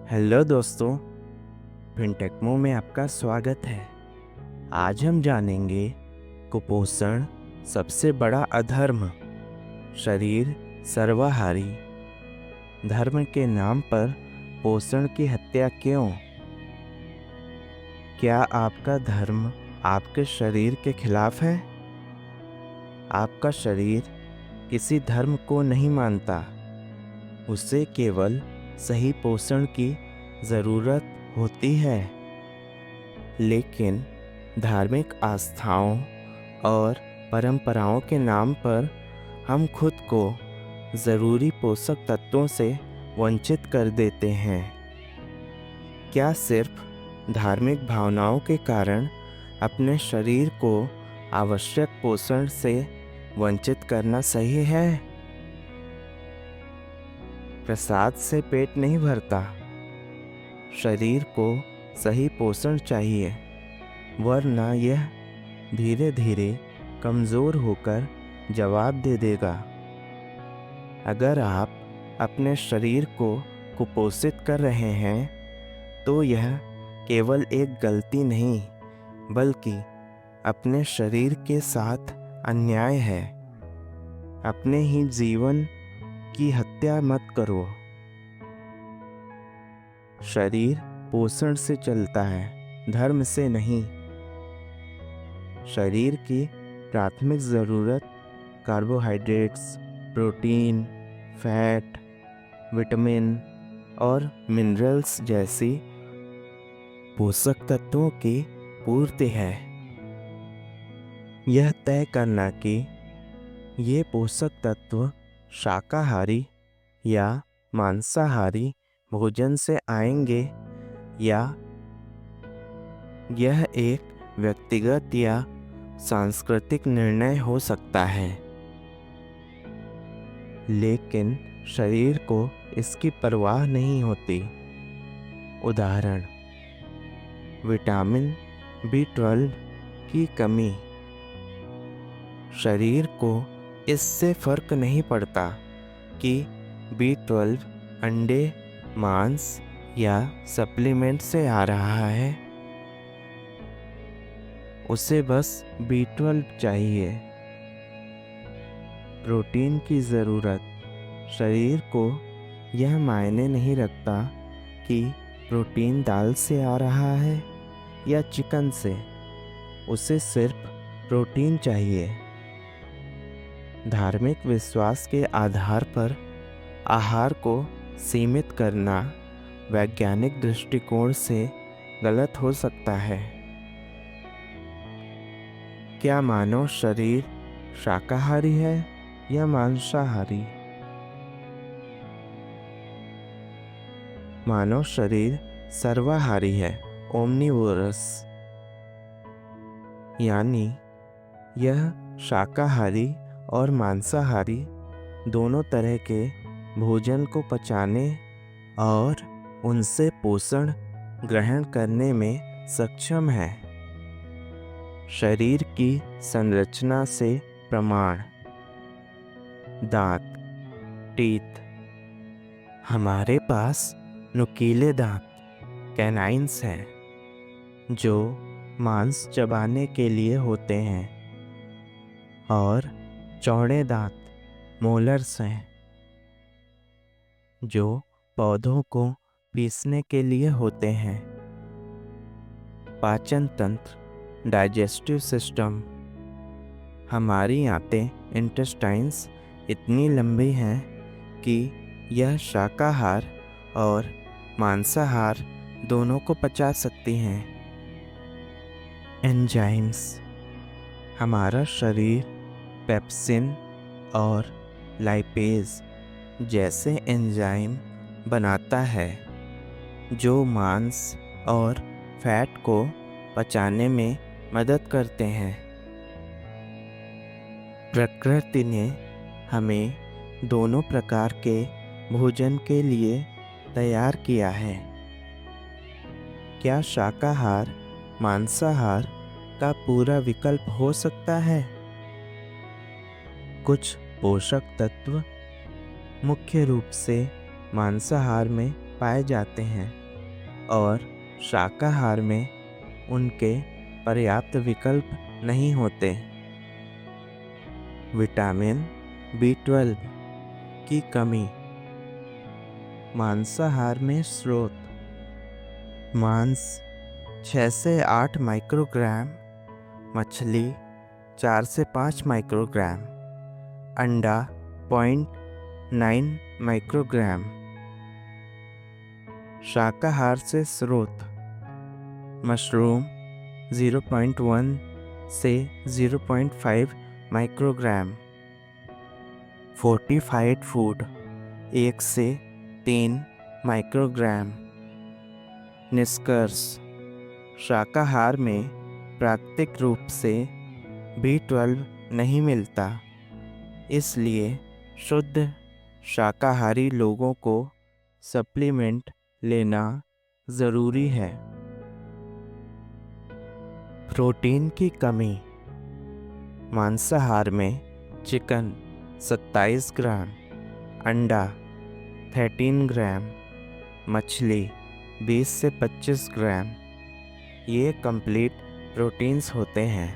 Hello दोस्तों, फिनटेक्मो में आपका स्वागत है। आज हम जानेंगे कुपोषण सबसे बड़ा अधर्म, शरीर सर्वाहारी, धर्म के नाम पर पोषण की हत्या क्यों? क्या आपका धर्म आपके शरीर के खिलाफ है? आपका शरीर किसी धर्म को नहीं मानता, उसे केवल सही पोषण की ज़रूरत होती है। लेकिन धार्मिक आस्थाओं और परंपराओं के नाम पर हम खुद को ज़रूरी पोषक तत्वों से वंचित कर देते हैं। क्या सिर्फ धार्मिक भावनाओं के कारण अपने शरीर को आवश्यक पोषण से वंचित करना सही है? प्रसाद से पेट नहीं भरता, शरीर को सही पोषण चाहिए, वरना यह धीरे धीरे कमज़ोर होकर जवाब दे देगा। अगर आप अपने शरीर को कुपोषित कर रहे हैं तो यह केवल एक गलती नहीं, बल्कि अपने शरीर के साथ अन्याय है। अपने ही जीवन की हत्या मत करो। शरीर पोषण से चलता है, धर्म से नहीं। शरीर की प्राथमिक ज़रूरत कार्बोहाइड्रेट्स, प्रोटीन, फैट, विटामिन और मिनरल्स जैसी पोषक तत्वों की पूर्ति है। यह तय करना कि ये पोषक तत्व शाकाहारी या मांसाहारी भोजन से आएंगे या यह एक व्यक्तिगत या सांस्कृतिक निर्णय हो सकता है। लेकिन शरीर को इसकी परवाह नहीं होती। उदाहरण, विटामिन B12 की कमी। शरीर को इससे फर्क नहीं पड़ता कि B12 अंडे, मांस या सप्लीमेंट से आ रहा है, उसे बस B12 चाहिए। प्रोटीन की ज़रूरत। शरीर को यह मायने नहीं रखता कि प्रोटीन दाल से आ रहा है या चिकन से, उसे सिर्फ प्रोटीन चाहिए। धार्मिक विश्वास के आधार पर आहार को सीमित करना वैज्ञानिक दृष्टिकोण से गलत हो सकता है। क्या मानव शरीर शाकाहारी है या मांसाहारी? मानव शरीर सर्वाहारी है, ओमनिवोरस, यानी यह शाकाहारी और मांसाहारी दोनों तरह के भोजन को पचाने और उनसे पोषण ग्रहण करने में सक्षम है। शरीर की संरचना से प्रमाण। दांत, टीथ। हमारे पास नुकीले दांत, कैनाइन्स हैं, जो मांस चबाने के लिए होते हैं, और चौड़े दांत, मोलर्स हैं, जो पौधों को पीसने के लिए होते हैं। पाचन तंत्र, डाइजेस्टिव सिस्टम। हमारी आंतें, इंटेस्टाइन्स, इतनी लंबी हैं कि यह शाकाहार और मांसाहार दोनों को पचा सकती हैं। एंजाइम्स। हमारा शरीर पेप्सिन और लाइपेज जैसे एंजाइम बनाता है, जो मांस और फैट को पचाने में मदद करते हैं। प्रकृति ने हमें दोनों प्रकार के भोजन के लिए तैयार किया है। क्या शाकाहार मांसाहार का पूरा विकल्प हो सकता है? कुछ पोषक तत्व मुख्य रूप से मांसाहार में पाए जाते हैं, और शाकाहार में उनके पर्याप्त विकल्प नहीं होते। विटामिन B12 की कमी। मांसाहार में स्रोत। मांस 6 से 8 माइक्रोग्राम, मछली 4 से 5 माइक्रोग्राम, अंडा 0.9 माइक्रोग्राम। शाकाहार से स्रोत। मशरूम 0.1 से 0.5 माइक्रोग्राम। फोर्टिफाइड फूड 1 से 3 माइक्रोग्राम। निष्कर्ष। शाकाहार में प्राकृतिक रूप से B12 नहीं मिलता, इसलिए शुद्ध शाकाहारी लोगों को सप्लीमेंट लेना ज़रूरी है। प्रोटीन की कमी। मांसाहार में चिकन 27 ग्राम, अंडा 13 ग्राम, मछली 20 से 25 ग्राम ये कंप्लीट प्रोटीन्स होते हैं।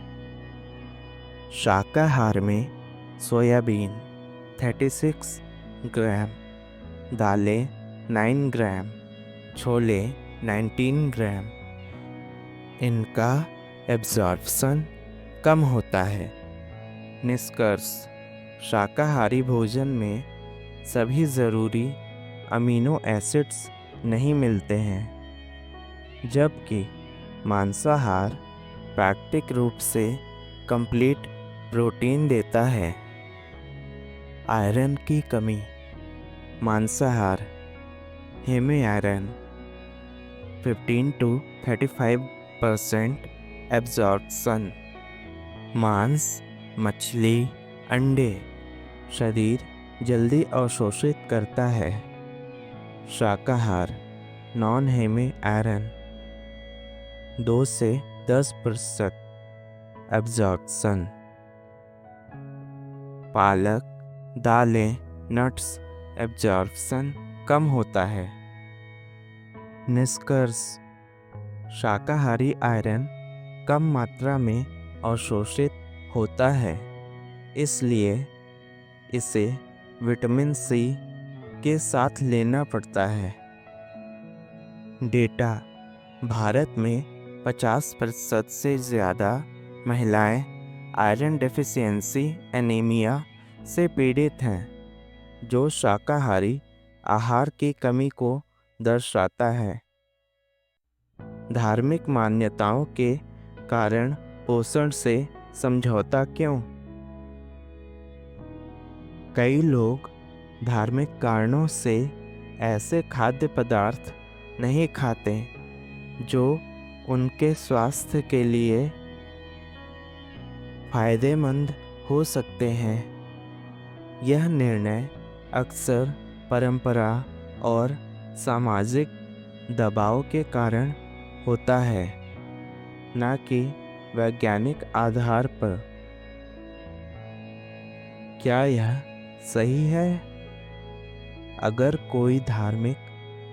शाकाहार में सोयाबीन 36 ग्राम, दालें 9 ग्राम, छोले 19 ग्राम। इनका एब्जॉर्प्शन कम होता है। निष्कर्ष। शाकाहारी भोजन में सभी ज़रूरी अमीनो एसिड्स नहीं मिलते हैं, जबकि मांसाहार प्राकृतिक रूप से कंप्लीट प्रोटीन देता है। आयरन की कमी। मांसाहार हेमी आयरन 15 to 35% एब्जॉर्प्शन। मांस, मछली, अंडे शरीर जल्दी अवशोषित करता है। शाकाहार नॉन हेमी आयरन 2 से 10% एब्जॉर्प्शन। पालक, दालें, नट्स एब्जॉर्प्शन कम होता है। निष्कर्ष। शाकाहारी आयरन कम मात्रा में अवशोषित होता है, इसलिए इसे विटामिन C के साथ लेना पड़ता है। डेटा। भारत में 50% से ज़्यादा महिलाएं आयरन डेफिशिएंसी एनीमिया से पीड़ित हैं, जो शाकाहारी आहार की कमी को दर्शाता है। धार्मिक मान्यताओं के कारण पोषण से समझौता क्यों? कई लोग धार्मिक कारणों से ऐसे खाद्य पदार्थ नहीं खाते जो उनके स्वास्थ्य के लिए फायदेमंद हो सकते हैं। यह निर्णय अक्सर परंपरा और सामाजिक दबाव के कारण होता है, न कि वैज्ञानिक आधार पर। क्या यह सही है? अगर कोई धार्मिक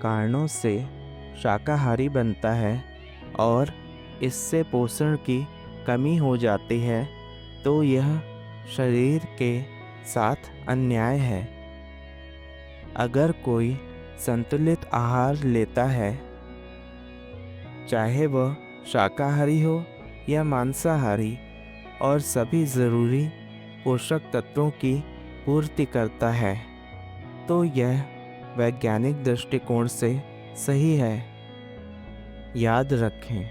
कारणों से शाकाहारी बनता है और इससे पोषण की कमी हो जाती है, तो यह शरीर के साथ अन्याय है। अगर कोई संतुलित आहार लेता है, चाहे वह शाकाहारी हो या मांसाहारी, और सभी ज़रूरी पोषक तत्वों की पूर्ति करता है, तो यह वैज्ञानिक दृष्टिकोण से सही है। याद रखें,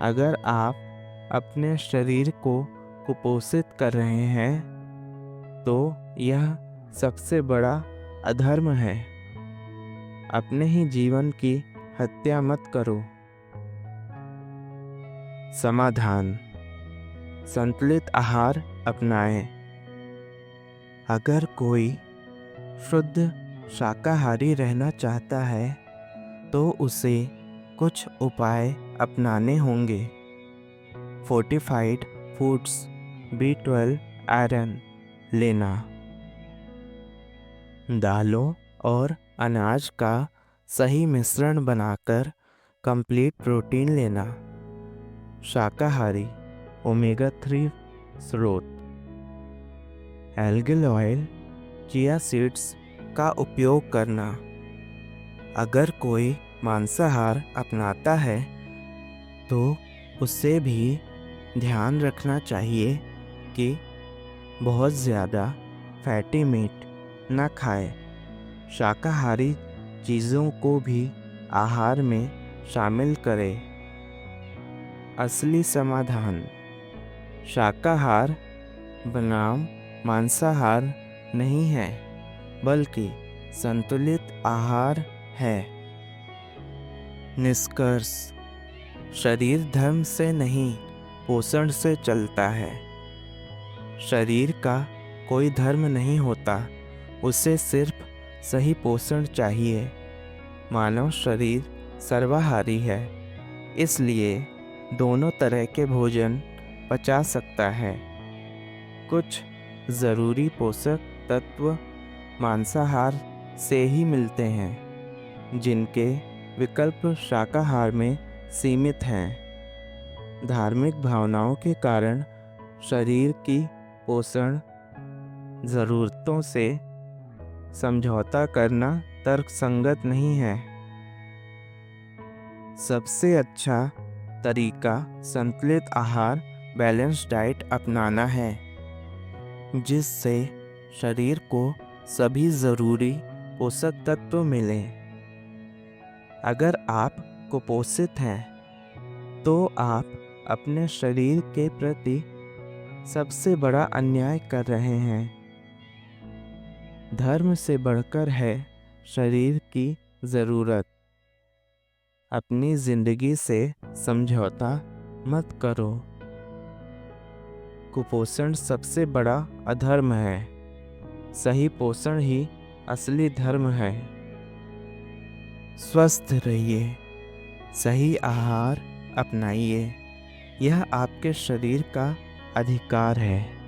अगर आप अपने शरीर को कुपोषित कर रहे हैं, तो यह सबसे बड़ा अधर्म है। अपने ही जीवन की हत्या मत करो। समाधान। संतुलित आहार अपनाएं। अगर कोई शुद्ध शाकाहारी रहना चाहता है, तो उसे कुछ उपाय अपनाने होंगे। फोर्टिफाइड फूड्स, B12 आयरन लेना, दालों और अनाज का सही मिश्रण बनाकर कंप्लीट प्रोटीन लेना। शाकाहारी ओमेगा 3 स्रोत, एल्गल ऑयल, चिया सीड्स का उपयोग करना। अगर कोई मांसाहार अपनाता है तो उसे भी ध्यान रखना चाहिए कि बहुत ज़्यादा फैटी मीट न खाए। शाकाहारी चीज़ों को भी आहार में शामिल करें। असली समाधान, शाकाहार बनाम मांसाहार नहीं है, बल्कि संतुलित आहार है। निष्कर्ष, शरीर धर्म से नहीं, पोषण से चलता है। शरीर का कोई धर्म नहीं होता, उसे सिर्फ सही पोषण चाहिए। मानव शरीर सर्वाहारी है, इसलिए दोनों तरह के भोजन पचा सकता है। कुछ ज़रूरी पोषक तत्व मांसाहार से ही मिलते हैं, जिनके विकल्प शाकाहार में सीमित हैं। धार्मिक भावनाओं के कारण शरीर की पोषण ज़रूरतों से समझौता करना तर्कसंगत नहीं है। सबसे अच्छा तरीका संतुलित आहार, बैलेंस डाइट अपनाना है, जिससे शरीर को सभी ज़रूरी पोषक तत्व मिलें। अगर आप कुपोषित हैं तो आप अपने शरीर के प्रति सबसे बड़ा अन्याय कर रहे हैं। धर्म से बढ़कर है शरीर की ज़रूरत। अपनी ज़िंदगी से समझौता मत करो। कुपोषण सबसे बड़ा अधर्म है। सही पोषण ही असली धर्म है। स्वस्थ रहिए, सही आहार अपनाइए। यह आपके शरीर का अधिकार है।